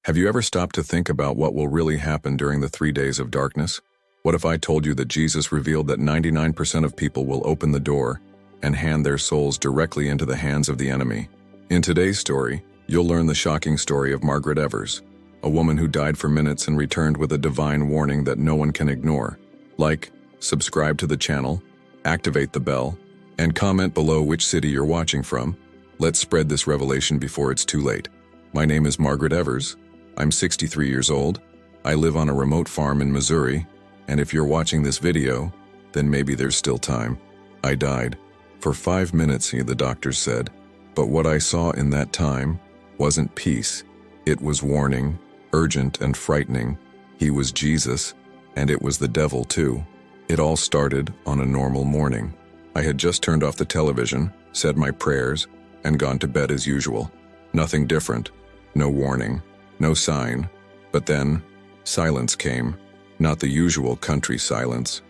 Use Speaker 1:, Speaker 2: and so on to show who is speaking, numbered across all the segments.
Speaker 1: Have you ever stopped to think about what will really happen during the 3 days of darkness? What if I told you that Jesus revealed that 99% of people will open the door and hand their souls directly into the hands of the enemy? In today's story, you'll learn the shocking story of Margaret Evers, a woman who died for minutes and returned with a divine warning that no one can ignore. Like, subscribe to the channel, activate the bell, and comment below which city you're watching from. Let's spread this revelation before it's too late. My name is Margaret Evers. I'm 63 years old. I live on a remote farm in Missouri, and if you're watching this video, then maybe there's still time. I died. For 5 minutes, the doctors said. But what I saw in that time wasn't peace. It was warning, urgent and frightening. He was Jesus, and it was the devil too. It all started on a normal morning. I had just turned off the television, said my prayers, and gone to bed as usual. Nothing different. No warning. No sign. But then, silence came. Not the usual country silence.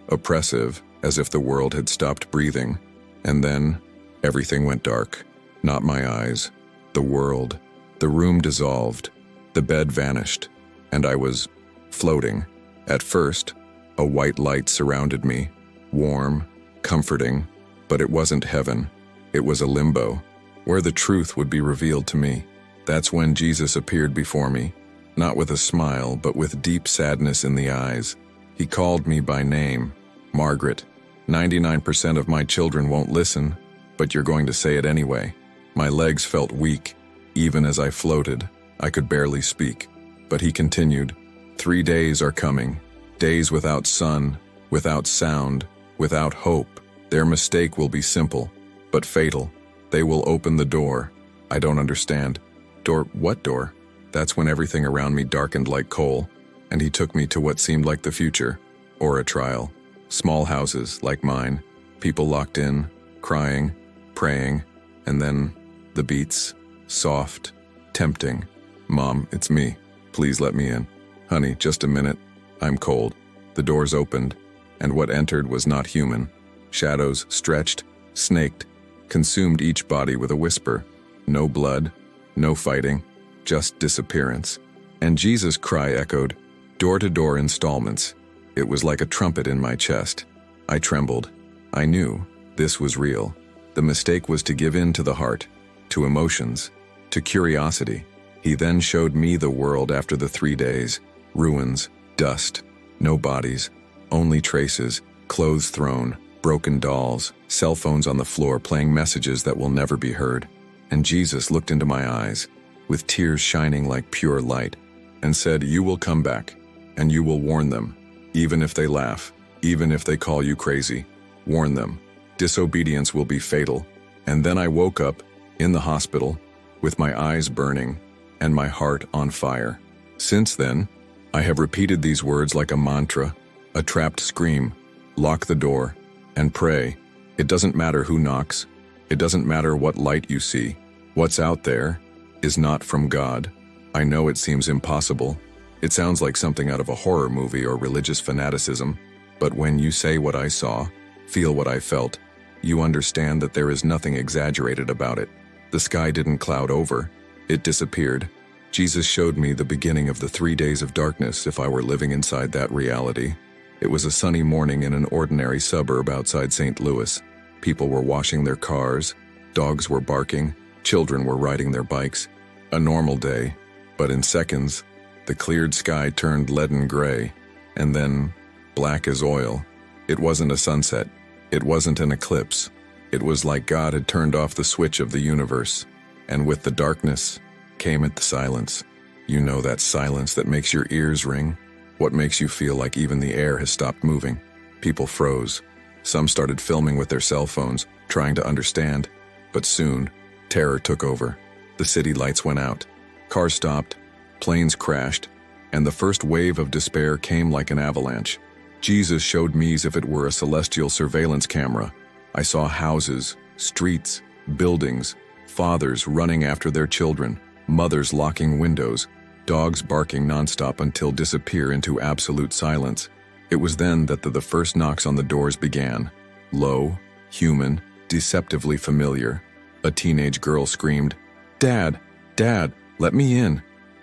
Speaker 1: Oppressive, as if the world had stopped breathing. And then, everything went dark. Not my eyes. The world. The room dissolved. The bed vanished. And I was floating. At first, a white light surrounded me. Warm, comforting. But it wasn't heaven. It was a limbo, where the truth would be revealed to me. That's when Jesus appeared before me, not with a smile, but with deep sadness in the eyes. He called me by name, Margaret. 99% of my children won't listen, but you're going to say it anyway. My legs felt weak. Even as I floated, I could barely speak. But he continued, 3 days are coming, days without sun, without sound, without hope. Their mistake will be simple, but fatal. They will open the door. I don't understand. Door? What door? That's when everything around me darkened like coal, and he took me to what seemed like the future, or a trial. Small houses like mine, people locked in, crying, praying, and then the beats, soft, tempting. Mom, it's me. Please let me in. Honey, just a minute. I'm cold. The doors opened, and what entered was not human. Shadows stretched, snaked, consumed each body with a whisper. No blood, no fighting, just disappearance. And Jesus' cry echoed, door-to-door installments. It was like a trumpet in my chest. I trembled. I knew this was real. The mistake was to give in to the heart, to emotions, to curiosity. He then showed me the world after the 3 days. Ruins, dust, no bodies, only traces, clothes thrown, broken dolls, cell phones on the floor playing messages that will never be heard. And Jesus looked into my eyes, with tears shining like pure light, and said, you will come back, and you will warn them, even if they laugh, even if they call you crazy. Warn them. Disobedience will be fatal. And then I woke up, in the hospital, with my eyes burning, and my heart on fire. Since then, I have repeated these words like a mantra, a trapped scream. Lock the door, and pray. It doesn't matter who knocks. It doesn't matter what light you see. What's out there is not from God. I know it seems impossible. It sounds like something out of a horror movie or religious fanaticism. But when you say what I saw, feel what I felt, you understand that there is nothing exaggerated about it. The sky didn't cloud over. It disappeared. Jesus showed me the beginning of the 3 days of darkness if I were living inside that reality. It was a sunny morning in an ordinary suburb outside St. Louis. People were washing their cars, dogs were barking, children were riding their bikes. A normal day, but in seconds, the cleared sky turned leaden gray, and then black as oil. It wasn't a sunset. It wasn't an eclipse. It was like God had turned off the switch of the universe, and with the darkness came the silence. You know that silence that makes your ears ring? What makes you feel like even the air has stopped moving? People froze. Some started filming with their cell phones, trying to understand. But soon, terror took over. The city lights went out. Cars stopped. Planes crashed. And the first wave of despair came like an avalanche. Jesus showed me as if it were a celestial surveillance camera. I saw houses, streets, buildings, fathers running after their children, mothers locking windows, dogs barking nonstop until disappear into absolute silence. It was then that the first knocks on the doors began. Low, human, deceptively familiar. A teenage girl screamed, "Dad, Dad, let me in."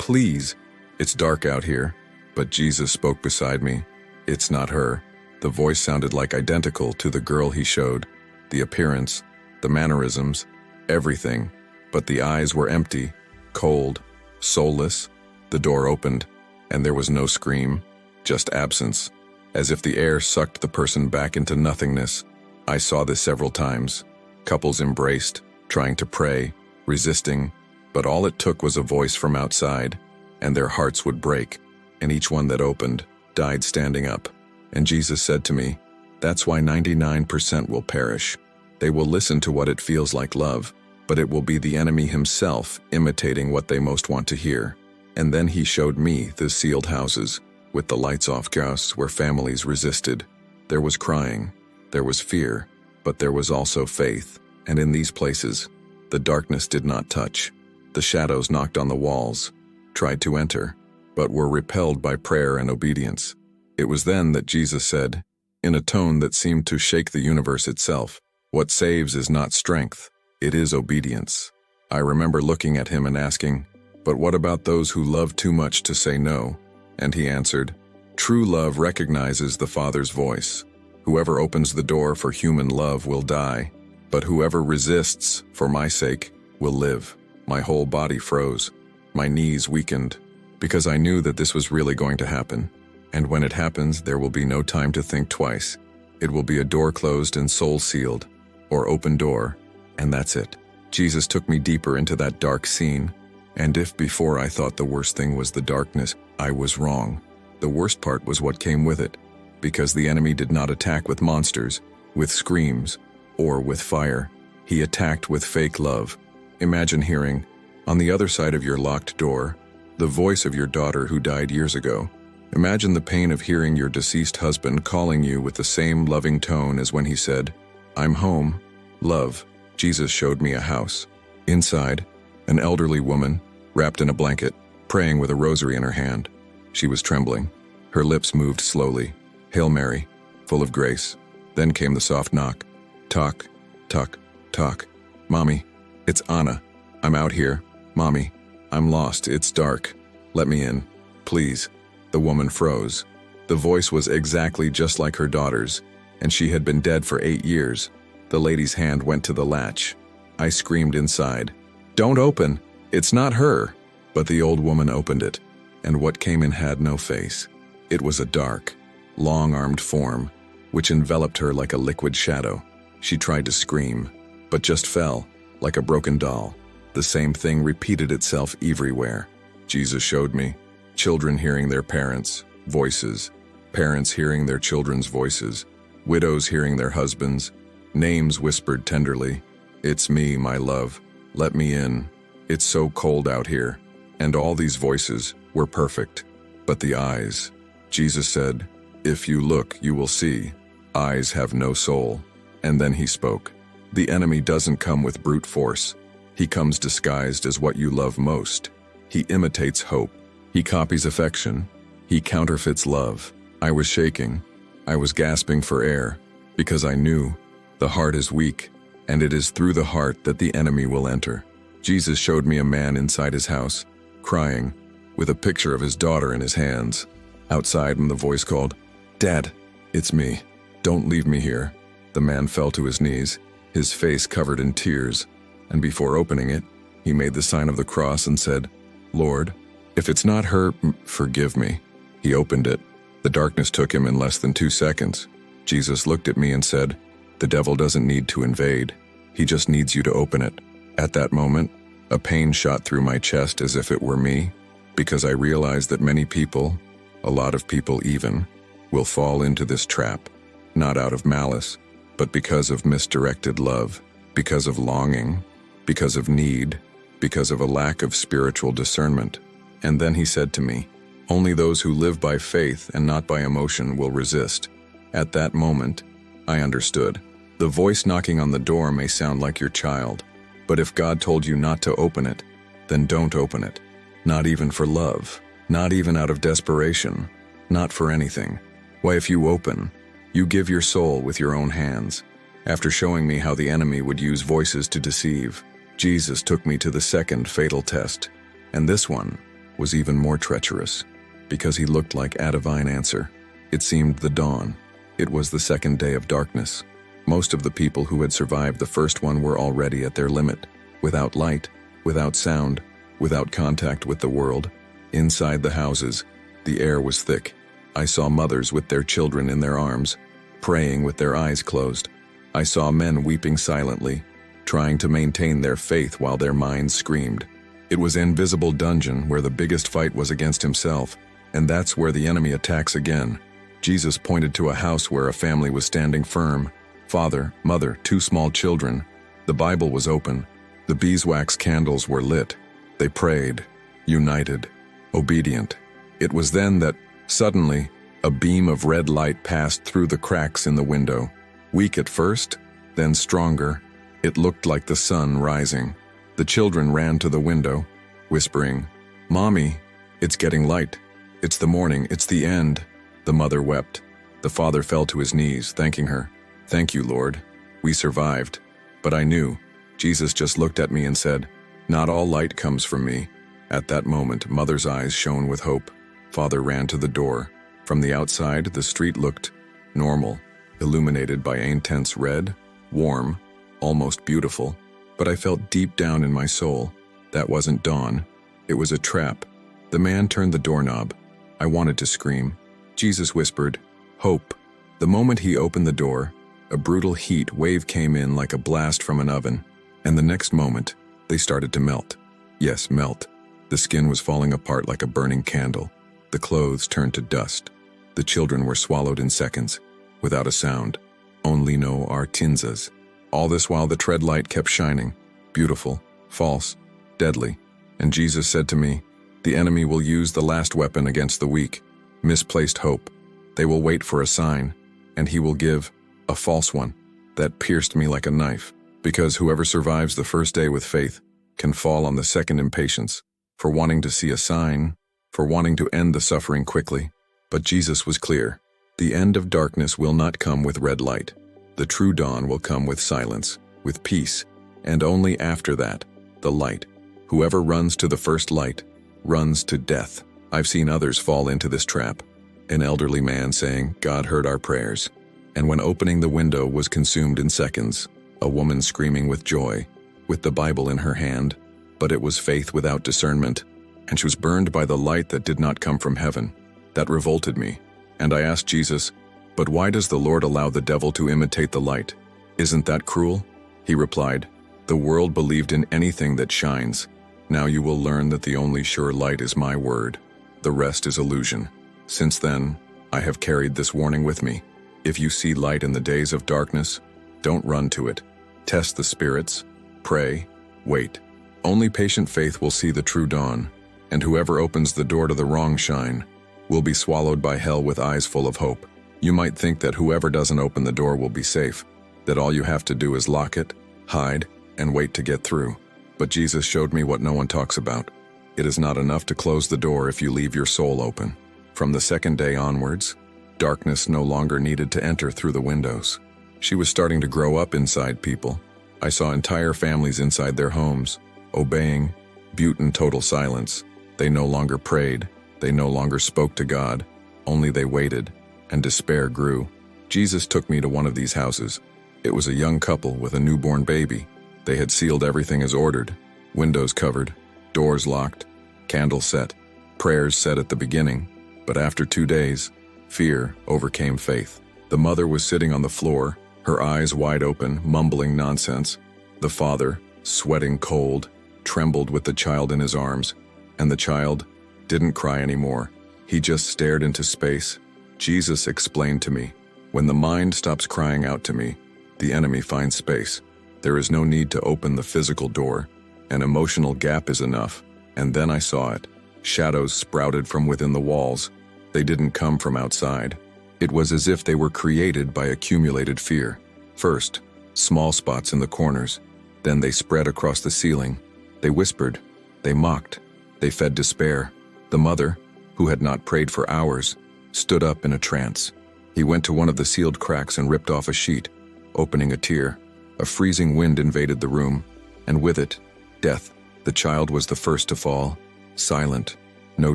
Speaker 1: please. It's dark out here. But Jesus spoke beside me. It's not her. The voice sounded like identical to the girl he showed. The appearance, the mannerisms, everything. But the eyes were empty, cold, soulless. The door opened, and there was no scream, just absence, as if the air sucked the person back into nothingness. I saw this several times. Couples embraced, trying to pray, resisting, but all it took was a voice from outside, and their hearts would break, and each one that opened died standing up. And Jesus said to me, that's why 99% will perish. They will listen to what it feels like love, but it will be the enemy himself imitating what they most want to hear. And then he showed me the sealed houses, with the lights off just where families resisted. There was crying, there was fear, but there was also faith. And in these places, the darkness did not touch. The shadows knocked on the walls, tried to enter, but were repelled by prayer and obedience. It was then that Jesus said, in a tone that seemed to shake the universe itself, what saves is not strength, it is obedience. I remember looking at him and asking, but what about those who love too much to say no? And he answered, true love recognizes the Father's voice. Whoever opens the door for human love will die, but whoever resists for my sake will live. My whole body froze. My knees weakened, because I knew that this was really going to happen. And when it happens, there will be no time to think twice. It will be a door closed and soul sealed, or open door, and that's it. Jesus took me deeper into that dark scene, and if before I thought the worst thing was the darkness, I was wrong. The worst part was what came with it, because the enemy did not attack with monsters, with screams, or with fire. He attacked with fake love. Imagine hearing, on the other side of your locked door, the voice of your daughter who died years ago. Imagine the pain of hearing your deceased husband calling you with the same loving tone as when he said, I'm home, love. Jesus showed me a house. Inside, an elderly woman, wrapped in a blanket, praying with a rosary in her hand. She was trembling. Her lips moved slowly. Hail Mary, full of grace. Then came the soft knock. Talk, talk, talk. Mommy, it's Anna. I'm out here. Mommy, I'm lost. It's dark. Let me in, please. The woman froze. The voice was exactly just like her daughter's, and she had been dead for 8 years. The lady's hand went to the latch. I screamed inside, don't open, it's not her. But the old woman opened it, and what came in had no face. It was a dark, long-armed form, which enveloped her like a liquid shadow. She tried to scream, but just fell, like a broken doll. The same thing repeated itself everywhere. Jesus showed me. Children hearing their parents' voices, parents hearing their children's voices, widows hearing their husbands, names whispered tenderly. It's me, my love. Let me in. It's so cold out here. And all these voices were perfect. But the eyes, Jesus said, if you look, you will see. Eyes have no soul. And then he spoke. The enemy doesn't come with brute force. He comes disguised as what you love most. He imitates hope. He copies affection. He counterfeits love. I was shaking. I was gasping for air, because I knew the heart is weak, and it is through the heart that the enemy will enter. Jesus showed me a man inside his house, crying, with a picture of his daughter in his hands. Outside, the voice called, Dad, it's me. Don't leave me here. The man fell to his knees, his face covered in tears, and before opening it, he made the sign of the cross and said, Lord, if it's not her, forgive me. He opened it. The darkness took him in less than 2 seconds. Jesus looked at me and said, the devil doesn't need to invade. He just needs you to open it. At that moment, a pain shot through my chest as if it were me, because I realized that many people, a lot of people even, will fall into this trap, not out of malice, but because of misdirected love, because of longing, because of need, because of a lack of spiritual discernment. And then he said to me, only those who live by faith and not by emotion will resist. At that moment, I understood. The voice knocking on the door may sound like your child, but if God told you not to open it, then don't open it. Not even for love, not even out of desperation, not for anything. Why, if you open, you give your soul with your own hands. After showing me how the enemy would use voices to deceive, Jesus took me to the second fatal test. And this one, was even more treacherous, because he looked like a divine answer. It seemed the dawn. It was the second day of darkness. Most of the people who had survived the first one were already at their limit, without light, without sound, without contact with the world. Inside the houses, the air was thick. I saw mothers with their children in their arms, praying with their eyes closed. I saw men weeping silently, trying to maintain their faith while their minds screamed. It was an invisible dungeon where the biggest fight was against himself, and that's where the enemy attacks again. Jesus pointed to a house where a family was standing firm. Father, mother, two small children. The Bible was open. The beeswax candles were lit. They prayed, united, obedient. It was then that, suddenly, a beam of red light passed through the cracks in the window. Weak at first, then stronger. It looked like the sun rising. The children ran to the window, whispering, "Mommy, it's getting light. It's the morning, it's the end." The mother wept. The father fell to his knees, thanking her. "Thank you, Lord. We survived." But I knew. Jesus just looked at me and said, "Not all light comes from me." At that moment, mother's eyes shone with hope. Father ran to the door. From the outside, the street looked normal, illuminated by intense red, warm, almost beautiful. But I felt deep down in my soul, that wasn't dawn. It was a trap. The man turned the doorknob. I wanted to scream. Jesus whispered, "Hope." The moment he opened the door, a brutal heat wave came in like a blast from an oven, and the next moment, they started to melt. Yes, melt. The skin was falling apart like a burning candle. The clothes turned to dust. The children were swallowed in seconds, without a sound. Only no artinzas. All this while the tread light kept shining, beautiful, false, deadly. And Jesus said to me, "The enemy will use the last weapon against the weak, misplaced hope. They will wait for a sign, and he will give a false one." That pierced me like a knife, because whoever survives the first day with faith can fall on the second impatience, for wanting to see a sign, for wanting to end the suffering quickly. But Jesus was clear. The end of darkness will not come with red light. The true dawn will come with silence, with peace, and only after that, the light. Whoever runs to the first light runs to death. I've seen others fall into this trap. An elderly man saying, "God heard our prayers," and when opening the window was consumed in seconds. A woman screaming with joy, with the Bible in her hand, but it was faith without discernment, and she was burned by the light that did not come from heaven. That revolted me, and I asked Jesus, "But why does the Lord allow the devil to imitate the light? Isn't that cruel?" He replied, "The world believed in anything that shines. Now you will learn that the only sure light is my word. The rest is illusion." Since then, I have carried this warning with me. If you see light in the days of darkness, don't run to it. Test the spirits, pray, wait. Only patient faith will see the true dawn, and whoever opens the door to the wrong shine will be swallowed by hell with eyes full of hope. You might think that whoever doesn't open the door will be safe, that all you have to do is lock it, hide, and wait to get through. But Jesus showed me what no one talks about. It is not enough to close the door if you leave your soul open. From the second day onwards, darkness no longer needed to enter through the windows. She was starting to grow up inside people. I saw entire families inside their homes, obeying, butte in total silence. They no longer prayed, they no longer spoke to God, only they waited, and despair grew. Jesus took me to one of these houses. It was a young couple with a newborn baby. They had sealed everything as ordered, windows covered, doors locked, candles set, prayers said at the beginning. But after 2 days, fear overcame faith. The mother was sitting on the floor, her eyes wide open, mumbling nonsense. The father, sweating cold, trembled with the child in his arms, and the child didn't cry anymore. He just stared into space. Jesus explained to me, when the mind stops crying out to me, the enemy finds space. There is no need to open the physical door. An emotional gap is enough. And then I saw it. Shadows sprouted from within the walls. They didn't come from outside. It was as if they were created by accumulated fear. First, small spots in the corners. Then they spread across the ceiling. They whispered. They mocked. They fed despair. The mother, who had not prayed for hours, stood up in a trance. He went to one of the sealed cracks and ripped off a sheet, opening a tear. A freezing wind invaded the room, and with it, death. The child was the first to fall, silent, No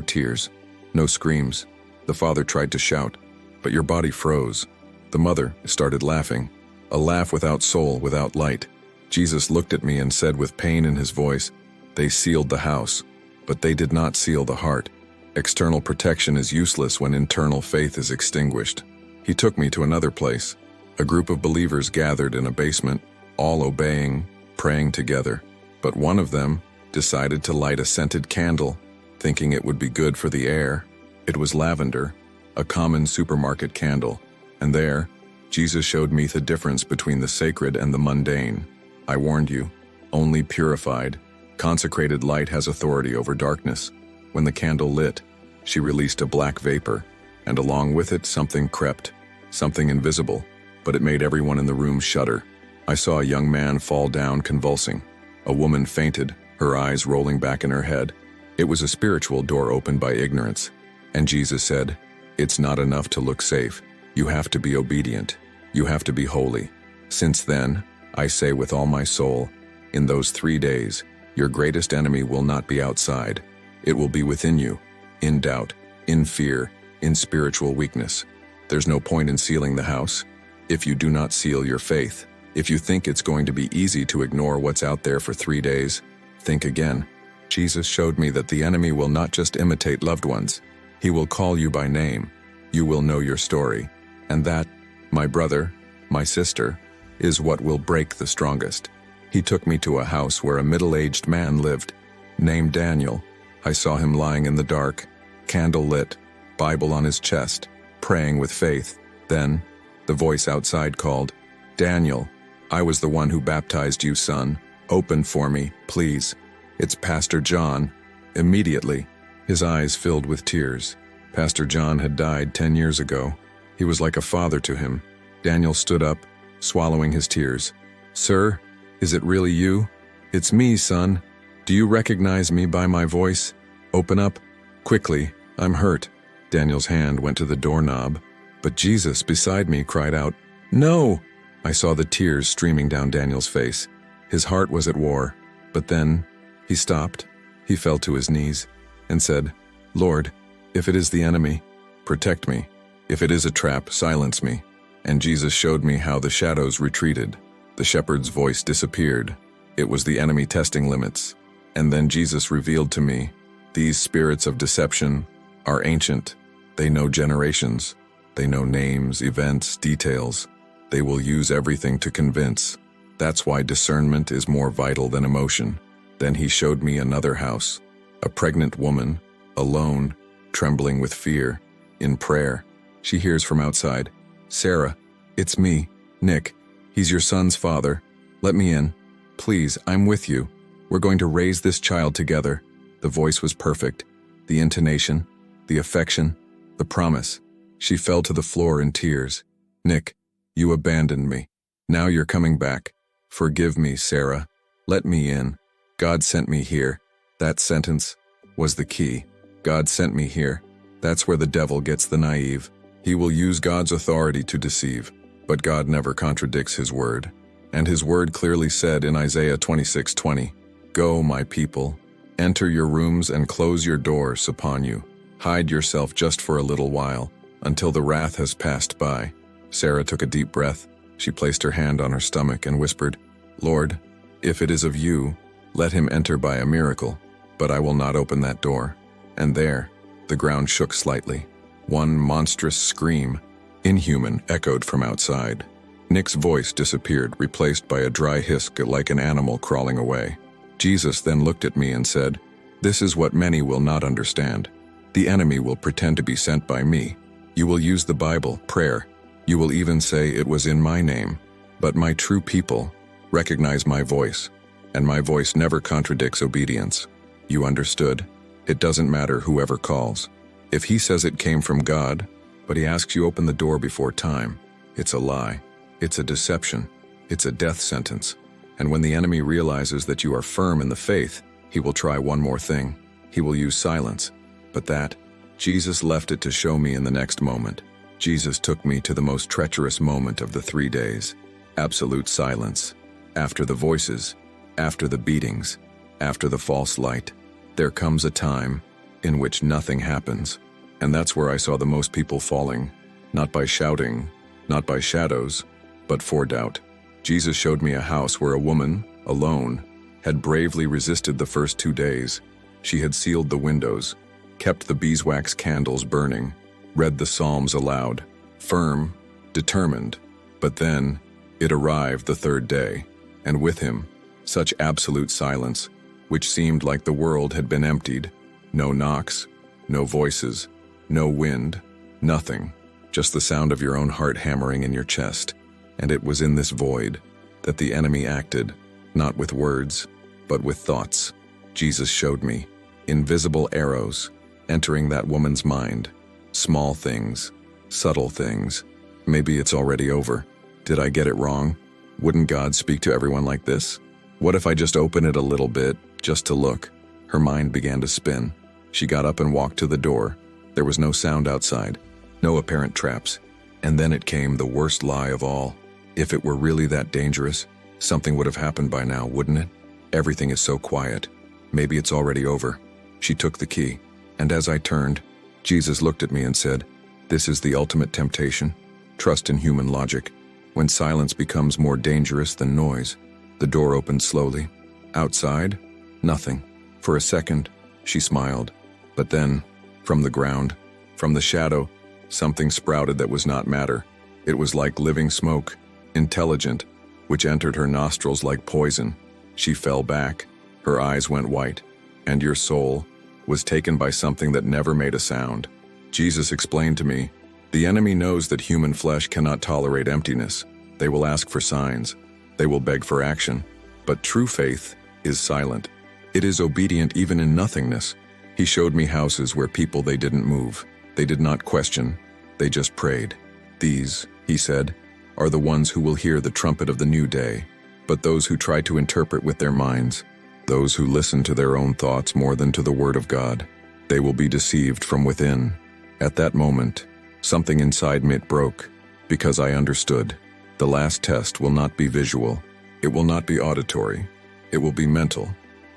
Speaker 1: tears. No screams. The father tried to shout, but your body froze. The mother started laughing. A laugh without soul, without light. Jesus looked at me and said with pain in his voice, "They sealed the house, but they did not seal the heart." External protection is useless when internal faith is extinguished. He took me to another place. A group of believers gathered in a basement, all obeying, praying together. But one of them decided to light a scented candle, thinking it would be good for the air. It was lavender, a common supermarket candle, and there, Jesus showed me the difference between the sacred and the mundane. I warned you, only purified, consecrated light has authority over darkness. When the candle lit, she released a black vapor, and along with it something crept, something invisible, but it made everyone in the room shudder. I saw a young man fall down convulsing. A woman fainted, her eyes rolling back in her head. It was a spiritual door opened by ignorance. And Jesus said, "It's not enough to look safe. You have to be obedient. You have to be holy." Since then, I say with all my soul, in those 3 days, your greatest enemy will not be outside. It will be within you, in doubt, in fear, in spiritual weakness. There's no point in sealing the house if you do not seal your faith. If you think it's going to be easy to ignore what's out there for 3 days, think again. Jesus showed me that the enemy will not just imitate loved ones. He will call you by name. You will know your story. And that, my brother, my sister, is what will break the strongest. He took me to a house where a middle-aged man lived, named Daniel. I saw him lying in the dark, candle lit, Bible on his chest, praying with faith. Then, the voice outside called, "Daniel, I was the one who baptized you, son. Open for me, please. It's Pastor John." Immediately, his eyes filled with tears. Pastor John had died 10 years ago. He was like a father to him. Daniel stood up, swallowing his tears. "Sir, is it really you?" "It's me, son. Do you recognize me by my voice? Open up. Quickly, I'm hurt." Daniel's hand went to the doorknob, but Jesus beside me cried out, "No!" I saw the tears streaming down Daniel's face. His heart was at war, but then he stopped. He fell to his knees and said, "Lord, if it is the enemy, protect me. If it is a trap, silence me." And Jesus showed me how the shadows retreated. The shepherd's voice disappeared. It was the enemy testing limits. And then Jesus revealed to me, these spirits of deception are ancient. They know generations. They know names, events, details. They will use everything to convince. That's why discernment is more vital than emotion. Then he showed me another house, a pregnant woman, alone, trembling with fear, in prayer. She hears from outside, "Sarah, it's me, Nick. He's your son's father. Let me in. Please, I'm with you. We're going to raise this child together." The voice was perfect. The intonation, the affection, the promise. She fell to the floor in tears. "Nick, you abandoned me. Now you're coming back. Forgive me, Sarah. Let me in. God sent me here." That sentence was the key. God sent me here. That's where the devil gets the naive. He will use God's authority to deceive, but God never contradicts his word. And his word clearly said in Isaiah 26:20, "Go, my people, enter your rooms and close your doors upon you. Hide yourself just for a little while, until the wrath has passed by." Sarah took a deep breath. She placed her hand on her stomach and whispered, "Lord, if it is of you, let him enter by a miracle, but I will not open that door." And there, the ground shook slightly. One monstrous scream, inhuman, echoed from outside. Nick's voice disappeared, replaced by a dry hiss like an animal crawling away. Jesus then looked at me and said, "This is what many will not understand. The enemy will pretend to be sent by me. You will use the Bible, prayer. You will even say it was in my name. But my true people recognize my voice, and my voice never contradicts obedience. You understood? It doesn't matter whoever calls. If he says it came from God, but he asks you open the door before time, it's a lie. It's a deception. It's a death sentence. And when the enemy realizes that you are firm in the faith, he will try one more thing. He will use silence. But that, Jesus left it to show me in the next moment. Jesus took me to the most treacherous moment of the 3 days. Absolute silence. After the voices, after the beatings, after the false light, there comes a time, in which nothing happens. And that's where I saw the most people falling, not by shouting, not by shadows, but for doubt. Jesus showed me a house where a woman, alone, had bravely resisted the first 2 days. She had sealed the windows, kept the beeswax candles burning, read the Psalms aloud, firm, determined. But then, it arrived the 3rd day, and with him, such absolute silence, which seemed like the world had been emptied. No knocks, no voices, no wind, nothing, just the sound of your own heart hammering in your chest. And it was in this void that the enemy acted, not with words, but with thoughts. Jesus showed me invisible arrows entering that woman's mind. Small things, subtle things. Maybe it's already over. Did I get it wrong? Wouldn't God speak to everyone like this? What if I just open it a little bit, just to look? Her mind began to spin. She got up and walked to the door. There was no sound outside, no apparent traps. And then it came, the worst lie of all. If it were really that dangerous, something would have happened by now, wouldn't it? Everything is so quiet. Maybe it's already over. She took the key, and as I turned, Jesus looked at me and said, "This is the ultimate temptation. Trust in human logic. When silence becomes more dangerous than noise." The door opened slowly. Outside, nothing. For a second, she smiled. But then, from the ground, from the shadow, something sprouted that was not matter. It was like living smoke, intelligent, which entered her nostrils like poison. She fell back. Her eyes went white. And your soul was taken by something that never made a sound. Jesus explained to me, the enemy knows that human flesh cannot tolerate emptiness. They will ask for signs. They will beg for action. But true faith is silent. It is obedient even in nothingness. He showed me houses where people, they didn't move. They did not question. They just prayed. These, he said, are the ones who will hear the trumpet of the new day. But those who try to interpret with their minds, those who listen to their own thoughts more than to the word of God, they will be deceived from within. At that moment, something inside me broke, because I understood. The last test will not be visual. It will not be auditory. It will be mental.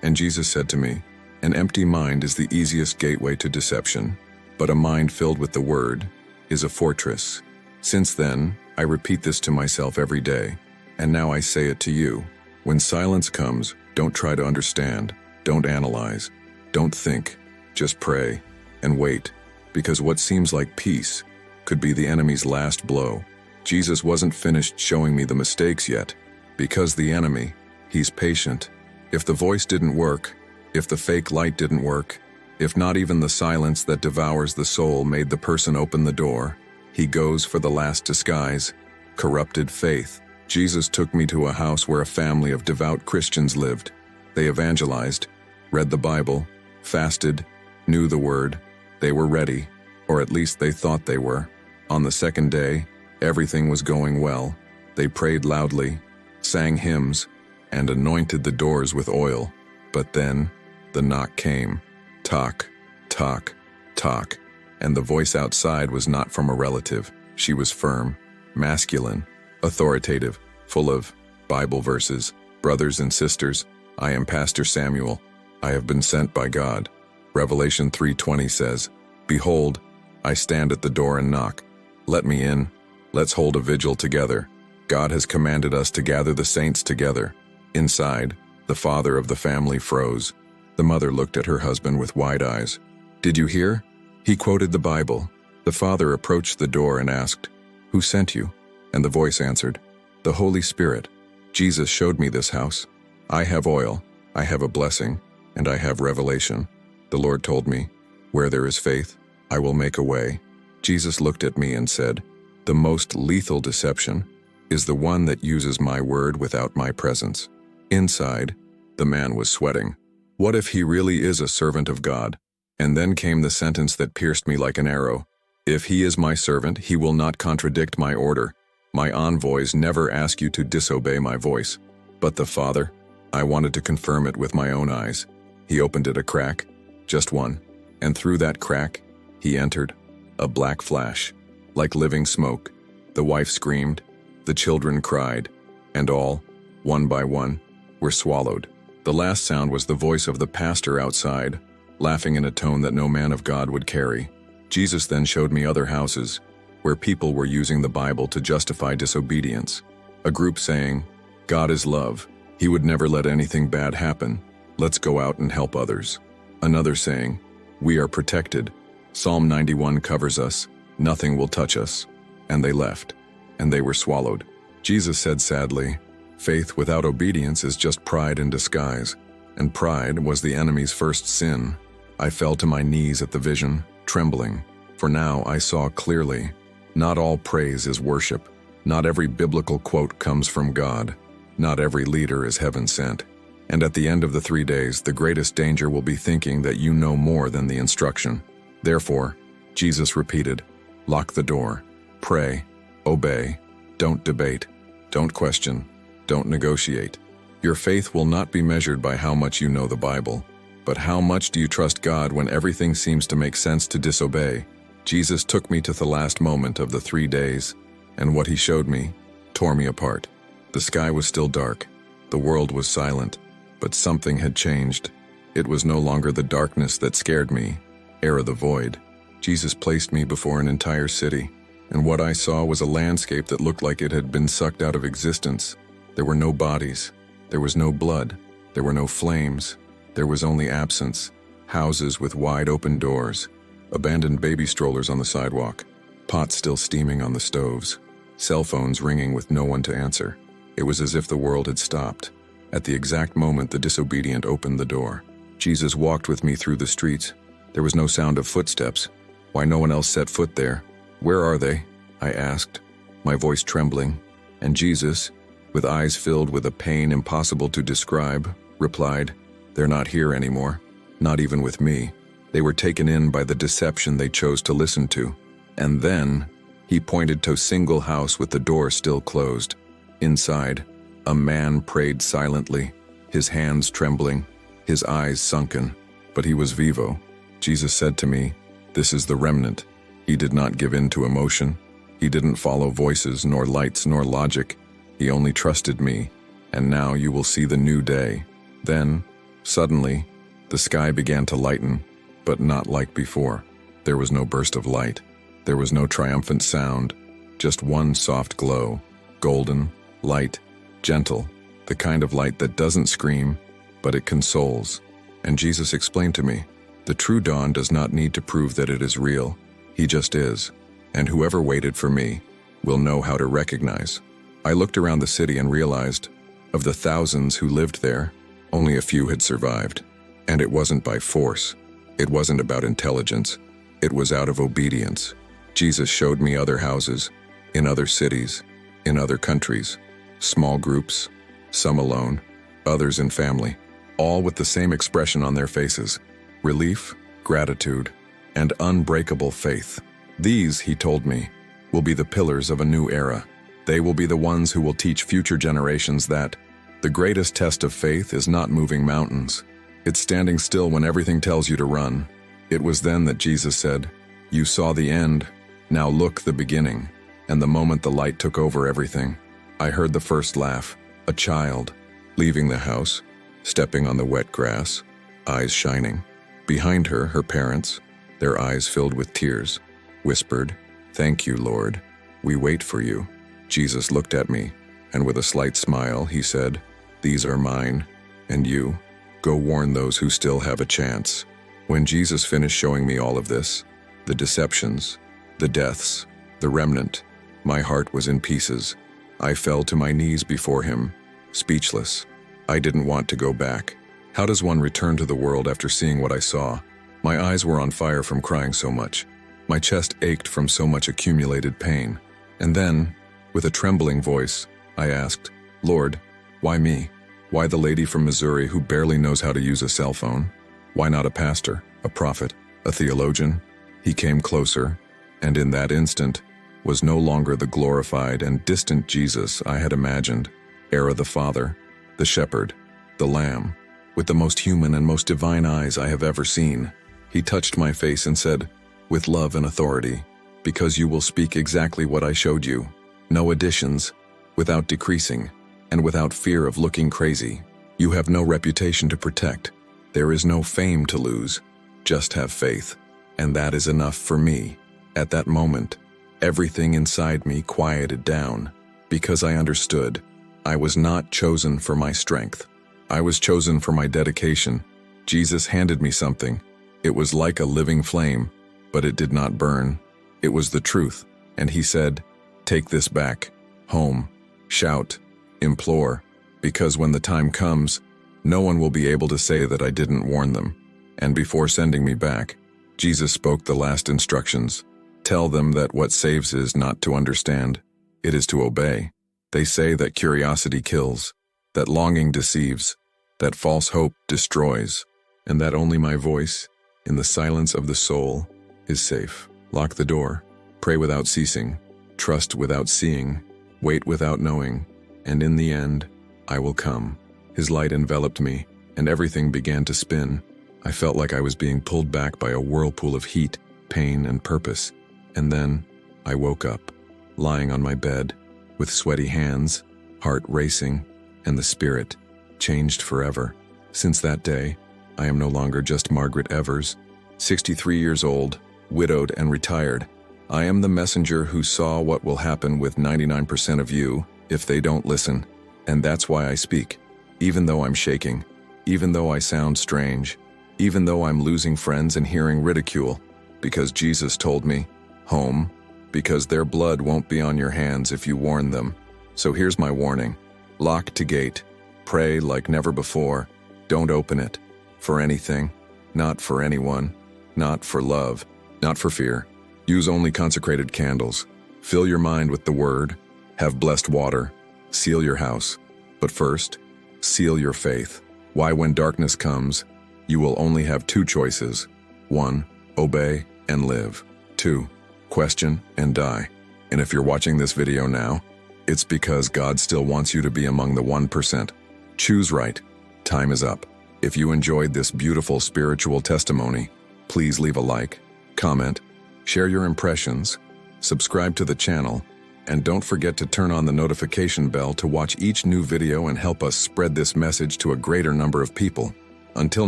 Speaker 1: And Jesus said to me, an empty mind is the easiest gateway to deception, but a mind filled with the word is a fortress. Since then, I repeat this to myself every day, and now I say it to you. When silence comes, don't try to understand, don't analyze, don't think, just pray and wait, because what seems like peace could be the enemy's last blow. Jesus wasn't finished showing me the mistakes yet, because the enemy, he's patient. If the voice didn't work, if the fake light didn't work, if not even the silence that devours the soul made the person open the door, he goes for the last disguise, corrupted faith. Jesus took me to a house where a family of devout Christians lived. They evangelized, read the Bible, fasted, knew the word. They were ready, or at least they thought they were. On the 2nd day, everything was going well. They prayed loudly, sang hymns, and anointed the doors with oil. But then, the knock came. Tock, tock, tock. And the voice outside was not from a relative. She was firm, masculine, authoritative, full of Bible verses. Brothers and sisters, I am Pastor Samuel. I have been sent by God. Revelation 3:20 says, "Behold, I stand at the door and knock. Let me in. Let's hold a vigil together. God has commanded us to gather the saints together." Inside, the father of the family froze. The mother looked at her husband with wide eyes. "Did you hear?" He quoted the Bible. The father approached the door and asked, "Who sent you?" And the voice answered, "The Holy Spirit. Jesus showed me this house. I have oil, I have a blessing, and I have revelation. The Lord told me, where there is faith, I will make a way." Jesus looked at me and said, "The most lethal deception is the one that uses my word without my presence." Inside, the man was sweating. What if he really is a servant of God? And then came the sentence that pierced me like an arrow. If he is my servant, he will not contradict my order. My envoys never ask you to disobey my voice. But the Father, I wanted to confirm it with my own eyes. He opened it a crack, just one, and through that crack, he entered. A black flash, like living smoke. The wife screamed, the children cried, and all, one by one, were swallowed. The last sound was the voice of the pastor outside. laughing in a tone that no man of God would carry. Jesus then showed me other houses, where people were using the Bible to justify disobedience. A group saying, "God is love. He would never let anything bad happen. Let's go out and help others." Another saying, "We are protected. Psalm 91 covers us. Nothing will touch us." And they left, and they were swallowed. Jesus said sadly, "Faith without obedience is just pride in disguise," and pride was the enemy's first sin. I fell to my knees at the vision, trembling, for now I saw clearly. Not all praise is worship. Not every biblical quote comes from God. Not every leader is heaven sent. And at the end of the 3 days, the greatest danger will be thinking that you know more than the instruction. Therefore, Jesus repeated, lock the door, pray, obey, don't debate, don't question, don't negotiate. Your faith will not be measured by how much you know the Bible, but how much do you trust God when everything seems to make sense to disobey? Jesus took me to the last moment of the 3 days, and what he showed me tore me apart. The sky was still dark, the world was silent, but something had changed. It was no longer the darkness that scared me, era the void. Jesus placed me before an entire city, and what I saw was a landscape that looked like it had been sucked out of existence. There were no bodies, there was no blood, there were no flames, there was only absence, houses with wide open doors, abandoned baby strollers on the sidewalk, pots still steaming on the stoves, cell phones ringing with no one to answer. It was as if the world had stopped. At the exact moment the disobedient opened the door. Jesus walked with me through the streets. There was no sound of footsteps. Why no one else set foot there? Where are they? I asked, my voice trembling. And Jesus, with eyes filled with a pain impossible to describe, replied, they're not here anymore. Not even with me. They were taken in by the deception they chose to listen to. And then, he pointed to a single house with the door still closed. Inside, a man prayed silently, his hands trembling, his eyes sunken, but he was vivo. Jesus said to me, this is the remnant. He did not give in to emotion. He didn't follow voices, nor lights, nor logic. He only trusted me, and now you will see the new day. Then, suddenly, the sky began to lighten, but not like before. There was no burst of light. There was no triumphant sound, just one soft glow, golden, light, gentle, the kind of light that doesn't scream, but it consoles. And Jesus explained to me, the true dawn does not need to prove that it is real. He just is. And whoever waited for me will know how to recognize. I looked around the city and realized, of the thousands who lived there, only a few had survived. And it wasn't by force. It wasn't about intelligence. It was out of obedience. Jesus showed me other houses, in other cities, in other countries, small groups, some alone, others in family, all with the same expression on their faces, relief, gratitude, and unbreakable faith. These, he told me, will be the pillars of a new era. They will be the ones who will teach future generations that the greatest test of faith is not moving mountains. It's standing still when everything tells you to run. It was then that Jesus said, you saw the end, now look the beginning. And the moment the light took over everything, I heard the first laugh, a child, leaving the house, stepping on the wet grass, eyes shining. Behind her, her parents, their eyes filled with tears, whispered, thank you, Lord. We wait for you. Jesus looked at me, and with a slight smile, he said, these are mine, and you, go warn those who still have a chance. When Jesus finished showing me all of this, the deceptions, the deaths, the remnant, my heart was in pieces. I fell to my knees before him, speechless. I didn't want to go back. How does one return to the world after seeing what I saw? My eyes were on fire from crying so much. My chest ached from so much accumulated pain. And then, with a trembling voice, I asked, Lord, why me? Why the lady from Missouri who barely knows how to use a cell phone? Why not a pastor, a prophet, a theologian? He came closer, and in that instant, was no longer the glorified and distant Jesus I had imagined. Era the Father, the Shepherd, the Lamb, with the most human and most divine eyes I have ever seen. He touched my face and said, with love and authority, because you will speak exactly what I showed you. No additions, without decreasing, and without fear of looking crazy. You have no reputation to protect. There is no fame to lose. Just have faith. And that is enough for me. At that moment, everything inside me quieted down, because I understood I was not chosen for my strength. I was chosen for my dedication. Jesus handed me something. It was like a living flame, but it did not burn. It was the truth. And he said, "Take this back, home, shout, implore, because when the time comes, no one will be able to say that I didn't warn them." And before sending me back, Jesus spoke the last instructions. Tell them that what saves is not to understand, it is to obey. They say that curiosity kills, that longing deceives, that false hope destroys, and that only my voice, in the silence of the soul, is safe. Lock the door, pray without ceasing, trust without seeing, wait without knowing, and in the end, I will come. His light enveloped me, and everything began to spin. I felt like I was being pulled back by a whirlpool of heat, pain, and purpose. And then, I woke up, lying on my bed, with sweaty hands, heart racing, and the spirit changed forever. Since that day, I am no longer just Margaret Evers, 63 years old, widowed and retired. I am the messenger who saw what will happen with 99% of you if they don't listen. And that's why I speak, even though I'm shaking, even though I sound strange, even though I'm losing friends and hearing ridicule, because Jesus told me, home, because their blood won't be on your hands if you warn them. So here's my warning. Lock to gate. Pray like never before. Don't open it. For anything. Not for anyone. Not for love. Not for fear. Use only consecrated candles. Fill your mind with the word. Have blessed water. Seal your house. But first, seal your faith. Why, when darkness comes, you will only have two choices. 1, obey and live. 2, question and die. And if you're watching this video now, it's because God still wants you to be among the 1%. Choose right. Time is up. If you enjoyed this beautiful spiritual testimony, please leave a like, comment, share your impressions, subscribe to the channel, and don't forget to turn on the notification bell to watch each new video and help us spread this message to a greater number of people. Until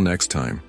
Speaker 1: next time.